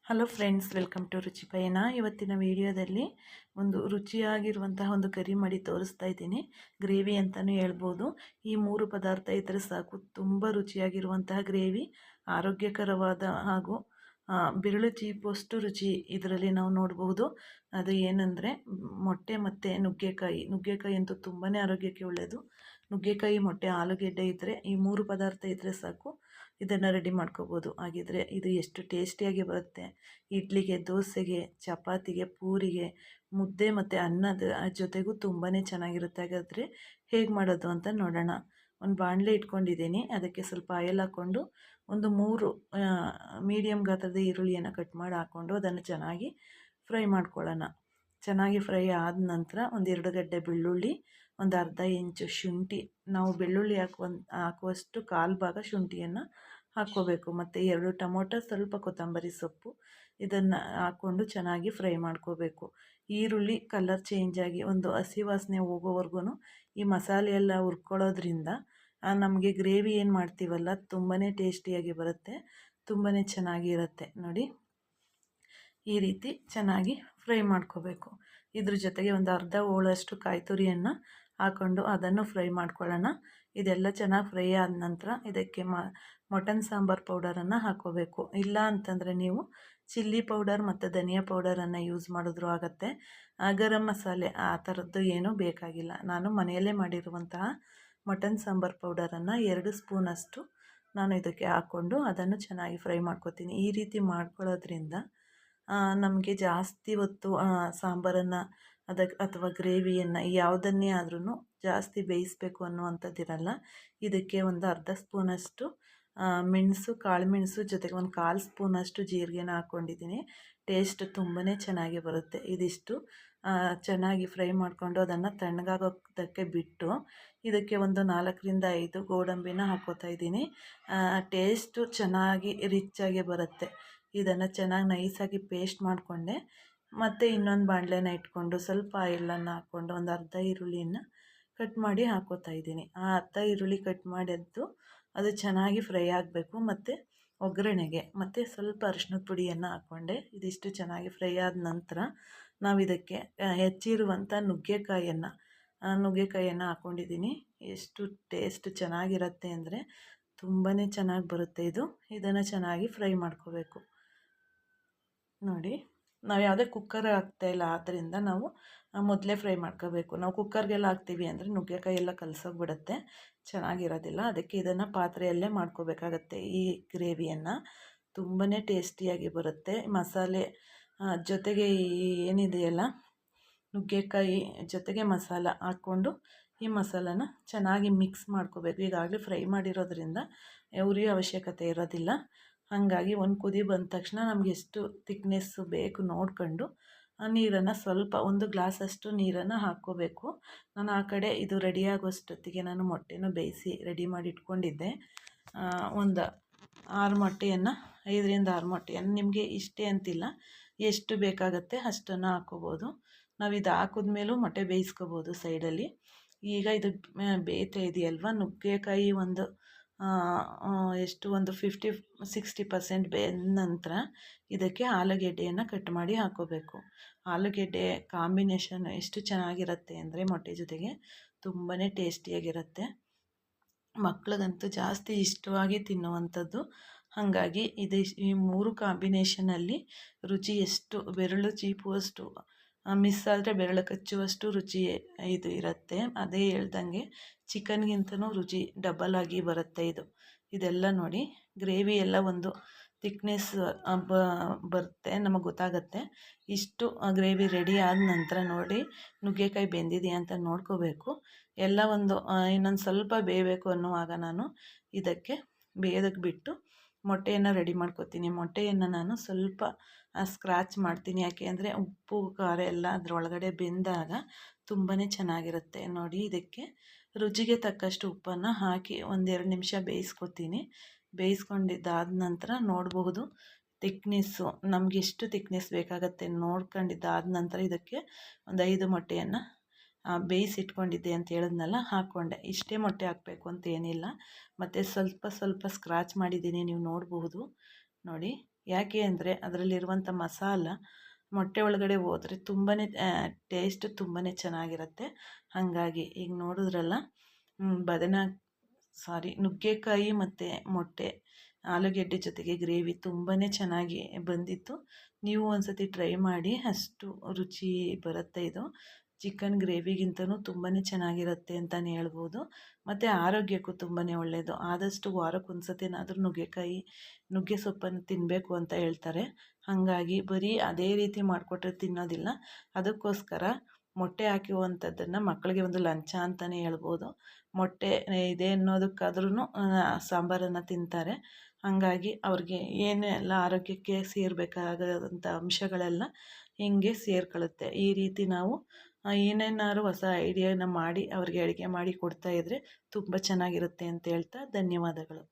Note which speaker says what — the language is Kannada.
Speaker 1: ಹಲೋ ಫ್ರೆಂಡ್ಸ್, ವೆಲ್ಕಮ್ ಟು ರುಚಿ ಪಯಣ. ಇವತ್ತಿನ ವಿಡಿಯೋದಲ್ಲಿ ಒಂದು ರುಚಿಯಾಗಿರುವಂತಹ ಒಂದು ಕರಿ ಮಾಡಿ ತೋರಿಸ್ತಾ ಇದ್ದೀನಿ. ಗ್ರೇವಿ ಅಂತಲೂ ಹೇಳ್ಬೋದು. ಈ ಮೂರು ಪದಾರ್ಥ ಇದ್ದರೆ ಸಾಕು, ತುಂಬ ರುಚಿಯಾಗಿರುವಂತಹ ಗ್ರೇವಿ, ಆರೋಗ್ಯಕರವಾದ ಹಾಗೂ ಬೆರಳು ಚೀಪುವಷ್ಟು ರುಚಿ ಇದರಲ್ಲಿ ನಾವು ನೋಡಬಹುದು. ಅದು ಏನಂದರೆ ಮೊಟ್ಟೆ ಮತ್ತು ನುಗ್ಗೆಕಾಯಿ ಅಂತೂ ತುಂಬಾ ಆರೋಗ್ಯಕ್ಕೆ ಒಳ್ಳೆಯದು. ನುಗ್ಗೆಕಾಯಿ, ಮೊಟ್ಟೆ, ಆಲೂಗೆಡ್ಡೆ ಇದ್ದರೆ, ಈ ಮೂರು ಪದಾರ್ಥ ಇದ್ದರೆ ಸಾಕು, ಇದನ್ನು ರೆಡಿ ಮಾಡ್ಕೋಬೋದು. ಹಾಗಿದ್ರೆ ಇದು ಎಷ್ಟು ಟೇಸ್ಟಿಯಾಗಿ ಬರುತ್ತೆ. ಇಡ್ಲಿಗೆ, ದೋಸೆಗೆ, ಚಪಾತಿಗೆ, ಪೂರಿಗೆ, ಮುದ್ದೆ ಮತ್ತು ಅನ್ನದ ಜೊತೆಗೂ ತುಂಬಾ ಚೆನ್ನಾಗಿರುತ್ತೆ. ಹಾಗಾದರೆ ಹೇಗೆ ಮಾಡೋದು ಅಂತ ನೋಡೋಣ. ಒಂದು ಬಾಣಲೆ ಇಟ್ಕೊಂಡಿದ್ದೀನಿ. ಅದಕ್ಕೆ ಸ್ವಲ್ಪ ಆಯಿಲ್ ಹಾಕ್ಕೊಂಡು ಒಂದು 3 ಮೀಡಿಯಮ್ ಗಾತ್ರದ ಈರುಳ್ಳಿಯನ್ನು ಕಟ್ ಮಾಡಿ ಹಾಕ್ಕೊಂಡು ಅದನ್ನು ಚೆನ್ನಾಗಿ ಫ್ರೈ ಮಾಡ್ಕೊಳ್ಳೋಣ. ಚೆನ್ನಾಗಿ ಫ್ರೈ ಆದ ನಂತರ ಒಂದು 2 ಗಡ್ಡೆ ಬೆಳ್ಳುಳ್ಳಿ, ಒಂದು ಅರ್ಧ ಇಂಚು ಶುಂಠಿ, ನಾವು ಬೆಳ್ಳುಳ್ಳಿ ಹಾಕುವಷ್ಟು 1/4 ಭಾಗ ಶುಂಠಿಯನ್ನು ಹಾಕ್ಕೋಬೇಕು. ಮತ್ತು 2 ಟೊಮೊಟೊ, ಸ್ವಲ್ಪ ಕೊತ್ತಂಬರಿ ಸೊಪ್ಪು, ಇದನ್ನು ಹಾಕ್ಕೊಂಡು ಚೆನ್ನಾಗಿ ಫ್ರೈ ಮಾಡ್ಕೋಬೇಕು. ಈರುಳ್ಳಿ ಕಲರ್ ಚೇಂಜ್ ಆಗಿ ಒಂದು ಹಸಿ ವಾಸನೆ ಹೋಗೋವರೆಗೂ ಈ ಮಸಾಲೆ ಎಲ್ಲ ಹುರ್ಕೊಳ್ಳೋದ್ರಿಂದ ನಮಗೆ ಗ್ರೇವಿ ಏನು ಮಾಡ್ತೀವಲ್ಲ ತುಂಬಾ ಟೇಸ್ಟಿಯಾಗಿ ಬರುತ್ತೆ, ತುಂಬಾ ಚೆನ್ನಾಗಿರುತ್ತೆ. ನೋಡಿ, ಈ ರೀತಿ ಚೆನ್ನಾಗಿ ಫ್ರೈ ಮಾಡ್ಕೋಬೇಕು. ಇದ್ರ ಜೊತೆಗೆ ಒಂದು ಅರ್ಧ ಹೋಳಷ್ಟು ಕಾಯಿ ತುರಿಯನ್ನು ಹಾಕ್ಕೊಂಡು ಅದನ್ನು ಫ್ರೈ ಮಾಡ್ಕೊಳ್ಳೋಣ. ಇದೆಲ್ಲ ಚೆನ್ನಾಗಿ ಫ್ರೈ ಆದ ನಂತರ ಇದಕ್ಕೆ ಮಟನ್ ಸಾಂಬಾರು ಪೌಡರನ್ನು ಹಾಕ್ಕೋಬೇಕು. ಇಲ್ಲ ಅಂತಂದರೆ ನೀವು ಚಿಲ್ಲಿ ಪೌಡರ್ ಮತ್ತು ಧನಿಯಾ ಪೌಡರನ್ನು ಯೂಸ್ ಮಾಡಿದ್ರೂ ಆಗುತ್ತೆ. ಗರಂ ಮಸಾಲೆ ಆ ಥರದ್ದು ಏನೂ ಬೇಕಾಗಿಲ್ಲ. ನಾನು ಮನೆಯಲ್ಲೇ ಮಾಡಿರುವಂತಹ ಮಟನ್ ಸಾಂಬಾರು ಪೌಡರನ್ನು 2 ಸ್ಪೂನಷ್ಟು ನಾನು ಇದಕ್ಕೆ ಹಾಕ್ಕೊಂಡು ಅದನ್ನು ಚೆನ್ನಾಗಿ ಫ್ರೈ ಮಾಡ್ಕೋತೀನಿ. ಈ ರೀತಿ ಮಾಡ್ಕೊಳ್ಳೋದ್ರಿಂದ ನಮಗೆ ಜಾಸ್ತಿ ಹೊತ್ತು ಸಾಂಬಾರನ್ನು ಅಥವಾ ಗ್ರೇವಿಯನ್ನು ಯಾವುದನ್ನೇ ಆದ್ರೂ ಜಾಸ್ತಿ ಬೇಯಿಸಬೇಕು ಅನ್ನುವಂಥದ್ದಿರಲ್ಲ. ಇದಕ್ಕೆ ಒಂದು ಅರ್ಧ ಸ್ಪೂನಷ್ಟು ಮೆಣಸು, ಕಾಳು ಮೆಣಸು, ಜೊತೆಗೆ ಒಂದು 1/4 ಸ್ಪೂನಷ್ಟು ಜೀರಿಗೆನ ಹಾಕ್ಕೊಂಡಿದ್ದೀನಿ. ಟೇಸ್ಟ್ ತುಂಬಾ ಚೆನ್ನಾಗಿ ಬರುತ್ತೆ. ಇದಿಷ್ಟು ಚೆನ್ನಾಗಿ ಫ್ರೈ ಮಾಡಿಕೊಂಡು ಅದನ್ನು ತಣ್ಣಗಾಗೋದಕ್ಕೆ ಬಿಟ್ಟು ಇದಕ್ಕೆ ಒಂದು 4ರಿಂದ 5 ಗೋಡಂಬಿನ ಹಾಕ್ಕೋತಾ ಇದ್ದೀನಿ. ಟೇಸ್ಟು ಚೆನ್ನಾಗಿ ರಿಚ್ಚಾಗಿ ಬರುತ್ತೆ. ಇದನ್ನು ಚೆನ್ನಾಗಿ ನೈಸಾಗಿ ಪೇಸ್ಟ್ ಮಾಡಿಕೊಂಡೆ. ಮತ್ತು ಇನ್ನೊಂದು ಬಾಣಲೆನ ಇಟ್ಕೊಂಡು ಸ್ವಲ್ಪ ಆಯಿಲನ್ನು ಹಾಕ್ಕೊಂಡು ಒಂದು ಅರ್ಧ ಈರುಳ್ಳಿಯನ್ನು ಕಟ್ ಮಾಡಿ ಹಾಕ್ಕೋತಾ ಇದ್ದೀನಿ. ಆ ಅರ್ಧ ಈರುಳ್ಳಿ ಕಟ್ ಮಾಡಿದ್ದು ಅದು ಚೆನ್ನಾಗಿ ಫ್ರೈ ಆಗಬೇಕು. ಮತ್ತು ಒಗ್ಗರಣೆಗೆ ಮತ್ತು ಸ್ವಲ್ಪ ಅರಿಶಿಣದ ಪುಡಿಯನ್ನು ಹಾಕ್ಕೊಂಡೆ. ಇದಿಷ್ಟು ಚೆನ್ನಾಗಿ ಫ್ರೈ ಆದ ನಂತರ ನಾವು ಇದಕ್ಕೆ ಹೆಚ್ಚಿರುವಂಥ ನುಗ್ಗೆಕಾಯಿಯನ್ನು ಹಾಕ್ಕೊಂಡಿದ್ದೀನಿ. ಎಷ್ಟು ಟೇಸ್ಟ್ ಚೆನ್ನಾಗಿರುತ್ತೆ ಅಂದರೆ ತುಂಬಾ ಚೆನ್ನಾಗಿ ಬರುತ್ತೆ ಇದು. ಇದನ್ನು ಚೆನ್ನಾಗಿ ಫ್ರೈ ಮಾಡ್ಕೋಬೇಕು. ನೋಡಿ, ನಾವು ಯಾವುದೇ ಕುಕ್ಕರ್ ಹಾಕ್ತಾಯಿಲ್ಲ, ಆದ್ದರಿಂದ ನಾವು ಮೊದಲೇ ಫ್ರೈ ಮಾಡ್ಕೋಬೇಕು. ನಾವು ಕುಕ್ಕರ್ಗೆಲ್ಲ ಹಾಕ್ತೀವಿ ಅಂದರೆ ನುಗ್ಗೆಕಾಯಿ ಎಲ್ಲ ಕಲಸೋಗ್ಬಿಡುತ್ತೆ, ಚೆನ್ನಾಗಿರೋದಿಲ್ಲ. ಅದಕ್ಕೆ ಇದನ್ನು ಪಾತ್ರೆಯಲ್ಲೇ ಮಾಡ್ಕೋಬೇಕಾಗತ್ತೆ. ಈ ಗ್ರೇವಿಯನ್ನು ತುಂಬಾ ಟೇಸ್ಟಿಯಾಗಿ ಬರುತ್ತೆ. ಮಸಾಲೆ ಜೊತೆಗೆ ಏನಿದೆಯಲ್ಲ ನುಗ್ಗೆಕಾಯಿ ಜೊತೆಗೆ ಮಸಾಲ ಹಾಕ್ಕೊಂಡು ಈ ಮಸಾಲನ ಚೆನ್ನಾಗಿ ಮಿಕ್ಸ್ ಮಾಡ್ಕೋಬೇಕು. ಈಗಾಗಲೇ ಫ್ರೈ ಮಾಡಿರೋದ್ರಿಂದ ಉರಿಯೋ ಅವಶ್ಯಕತೆ ಇರೋದಿಲ್ಲ. ಹಾಗಾಗಿ ಒಂದು ಕುದಿ ಬಂದ ತಕ್ಷಣ ನಮಗೆ ಎಷ್ಟು ತಿಕ್ನೆಸ್ಸು ಬೇಕು ನೋಡ್ಕೊಂಡು ನೀರನ್ನು ಸ್ವಲ್ಪ 1 ಗ್ಲಾಸಷ್ಟು ನೀರನ್ನು ಹಾಕ್ಕೋಬೇಕು. ನಾನು ಆ ಕಡೆ ಇದು ರೆಡಿಯಾಗೋಷ್ಟೊತ್ತಿಗೆ ನಾನು ಮೊಟ್ಟೆನೂ ಬೇಯಿಸಿ ರೆಡಿ ಮಾಡಿ ಇಟ್ಕೊಂಡಿದ್ದೆ. ಒಂದು 6 ಮೊಟ್ಟೆಯನ್ನು 5ರಿಂದ 6 ಮೊಟ್ಟೆಯನ್ನು, ನಿಮಗೆ ಇಷ್ಟೇ ಅಂತಿಲ್ಲ, ಎಷ್ಟು ಬೇಕಾಗತ್ತೆ ಅಷ್ಟನ್ನು ಹಾಕ್ಕೋಬೋದು. ನಾವು ಇದು ಹಾಕಿದ್ಮೇಲೂ ಮೊಟ್ಟೆ ಬೇಯಿಸ್ಕೋಬೋದು ಸೈಡಲ್ಲಿ. ಈಗ ಇದು ಬೇಯ್ತಾ ಇದೆಯಲ್ವ, ನುಗ್ಗೆಕಾಯಿ ಒಂದು ಒಂದು 50-60% ಬೆಂದ ನಂತರ ಇದಕ್ಕೆ ಆಲೂಗೆಡ್ಡೆಯನ್ನು ಕಟ್ ಮಾಡಿ ಹಾಕ್ಕೋಬೇಕು. ಆಲೂಗೆಡ್ಡೆ ಕಾಂಬಿನೇಷನ್ ಎಷ್ಟು ಚೆನ್ನಾಗಿರುತ್ತೆ ಅಂದರೆ ಮೊಟ್ಟೆ ಜೊತೆಗೆ ತುಂಬಾ ಟೇಸ್ಟಿಯಾಗಿರುತ್ತೆ. ಮಕ್ಳಿಗಂತೂ ಜಾಸ್ತಿ ಇಷ್ಟವಾಗಿ ತಿನ್ನುವಂಥದ್ದು. ಹಾಗಾಗಿ ಈ 3 ಕಾಂಬಿನೇಷನಲ್ಲಿ ರುಚಿ ಎಷ್ಟು ಬೆರಳು ಚೀಪುವಷ್ಟು, ಮಿಸ್ ಆದರೆ ಬೆರಳು ಕಚ್ಚುವಷ್ಟು ರುಚಿ ಇದು ಇರುತ್ತೆ. ಅದೇ ಹೇಳ್ದಂಗೆ ಚಿಕನ್ಗಿಂತನೂ ರುಚಿ ಡಬಲ್ ಆಗಿ ಬರುತ್ತೆ ಇದೆಲ್ಲ ನೋಡಿ. ಗ್ರೇವಿ ಎಲ್ಲ ಒಂದು ಥಿಕ್ನೆಸ್ ಬರುತ್ತೆ, ನಮಗೆ ಗೊತ್ತಾಗುತ್ತೆ. ಇಷ್ಟು ಗ್ರೇವಿ ರೆಡಿ ಆದ ನಂತರ ನೋಡಿ ನುಗ್ಗೆಕಾಯಿ ಬೆಂದಿದೆಯಾ ಅಂತ ನೋಡ್ಕೋಬೇಕು. ಎಲ್ಲ ಒಂದು ಇನ್ನೊಂದು ಸ್ವಲ್ಪ ಬೇಯಬೇಕು ಅನ್ನುವಾಗ ನಾನು ಇದಕ್ಕೆ ಬೇಯೋದಕ್ಕೆ ಬಿಟ್ಟು ಮೊಟ್ಟೆಯನ್ನು ರೆಡಿ ಮಾಡ್ಕೋತೀನಿ. ಮೊಟ್ಟೆಯನ್ನು ನಾನು ಸ್ವಲ್ಪ ಸ್ಕ್ರ್ಯಾಚ್ ಮಾಡ್ತೀನಿ. ಯಾಕೆ ಅಂದರೆ ಉಪ್ಪು ಖಾರ ಎಲ್ಲ ಅದರೊಳಗಡೆ ಬೆಂದಾಗ ತುಂಬಾ ಚೆನ್ನಾಗಿರುತ್ತೆ. ನೋಡಿ, ಇದಕ್ಕೆ ರುಚಿಗೆ ತಕ್ಕಷ್ಟು ಉಪ್ಪನ್ನು ಹಾಕಿ 1-2 ನಿಮಿಷ ಬೇಯಿಸ್ಕೊತೀನಿ. ಬೇಯಿಸ್ಕೊಂಡಿದ್ದಾದ ನಂತರ ನೋಡಬಹುದು ತಿಕ್ನೆಸ್ಸು, ನಮ್ಗೆ ಎಷ್ಟು ತಿಕ್ನೆಸ್ ಬೇಕಾಗತ್ತೆ ನೋಡ್ಕೊಂಡಿದ್ದಾದ ನಂತರ ಇದಕ್ಕೆ ಒಂದು 5 ಮೊಟ್ಟೆಯನ್ನು ಬೇಯಿಸಿಟ್ಕೊಂಡಿದ್ದೆ ಅಂತ ಹೇಳಿದ್ನಲ್ಲ ಹಾಕ್ಕೊಂಡೆ. ಇಷ್ಟೇ ಮೊಟ್ಟೆ ಹಾಕಬೇಕು ಅಂತ ಏನಿಲ್ಲ. ಮತ್ತು ಸ್ವಲ್ಪ ಸ್ಕ್ರ್ಯಾಚ್ ಮಾಡಿದ್ದೀನಿ, ನೀವು ನೋಡಬಹುದು. ನೋಡಿ, ಯಾಕೆ ಅಂದರೆ ಅದರಲ್ಲಿರುವಂಥ ಮಸಾಲ ಮೊಟ್ಟೆ ಒಳಗಡೆ ಹೋದರೆ ತುಂಬಾ ಟೇಸ್ಟ್ ತುಂಬಾ ಚೆನ್ನಾಗಿರುತ್ತೆ. ಹಾಗಾಗಿ ಈಗ ನೋಡಿದ್ರಲ್ಲ, ನುಗ್ಗೆಕಾಯಿ ಮತ್ತು ಮೊಟ್ಟೆ ಆಲೂಗೆಡ್ಡೆ ಜೊತೆಗೆ ಗ್ರೇವಿ ತುಂಬಾ ಚೆನ್ನಾಗಿ ಬಂದಿತ್ತು. ನೀವು ಒಂದ್ಸತಿ ಟ್ರೈ ಮಾಡಿ, ಅಷ್ಟು ರುಚಿ ಬರುತ್ತೆ. ಇದು ಚಿಕನ್ ಗ್ರೇವಿಗಿಂತನೂ ತುಂಬಾ ಚೆನ್ನಾಗಿರುತ್ತೆ ಅಂತಲೇ ಹೇಳ್ಬೋದು. ಮತ್ತು ಆರೋಗ್ಯಕ್ಕೂ ತುಂಬಾ ಒಳ್ಳೆಯದು. ಆದಷ್ಟು ವಾರಕ್ಕೊಂದ್ಸತಿನಾದರೂ ನುಗ್ಗೆ ಸೊಪ್ಪನ್ನು ತಿನ್ನಬೇಕು ಅಂತ ಹೇಳ್ತಾರೆ. ಹಾಗಾಗಿ ಬರೀ ಅದೇ ರೀತಿ ಮಾಡಿಕೊಟ್ರೆ ತಿನ್ನೋದಿಲ್ಲ. ಅದಕ್ಕೋಸ್ಕರ ಮೊಟ್ಟೆ ಹಾಕಿರುವಂಥದ್ದನ್ನು ಮಕ್ಕಳಿಗೆ ಒಂದು ಲಂಚ ಅಂತಲೇ ಹೇಳ್ಬೋದು. ಮೊಟ್ಟೆ ಇದೆ ಅನ್ನೋದಕ್ಕಾದ್ರೂ ಸಾಂಬಾರನ್ನು ತಿಂತಾರೆ. ಹಾಗಾಗಿ ಅವ್ರಿಗೆ ಏನೆಲ್ಲ ಆರೋಗ್ಯಕ್ಕೆ ಸೇರಬೇಕಾದಂಥ ಅಂಶಗಳೆಲ್ಲ ಹಿಂಗೆ ಸೇರ್ಕೊಳ್ಳುತ್ತೆ. ಈ ರೀತಿ ನಾವು ಏನೇನಾದ್ರು ಹೊಸ ಐಡಿಯಾನ ಮಾಡಿ ಅವ್ರಿಗೆ ಅಡುಗೆ ಮಾಡಿ ಕೊಡ್ತಾಯಿದ್ರೆ ತುಂಬ ಚೆನ್ನಾಗಿರುತ್ತೆ ಅಂತ ಹೇಳ್ತಾ ಧನ್ಯವಾದಗಳು.